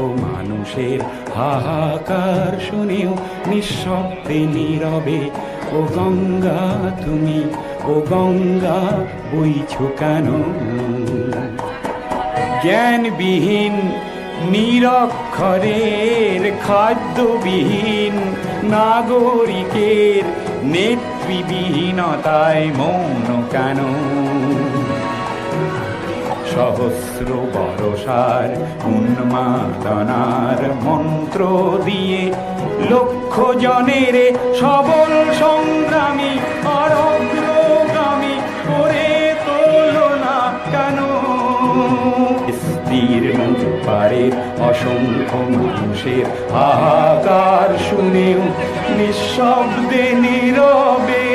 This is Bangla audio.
মানুষের হাহাকার শুনেও নিঃশব্দে নীরবে ও গঙ্গা তুমি, ও গঙ্গা বইছো কেন? জ্ঞানবিহীন নিরক্ষরের খাদ্যবিহীন নাগরিকের নেতৃবিহীনতায় মৌন কেন? সহস্র বরষার উন্মাদনার মন্ত্র দিয়ে লক্ষ জনের সবল সংগ্রামী আর অগ্রগামী করে তোলো না কেন? স্তীর্ণ পারের অসংখ্য মানুষের হাহাকার শুনেও নিঃশব্দে নীরবে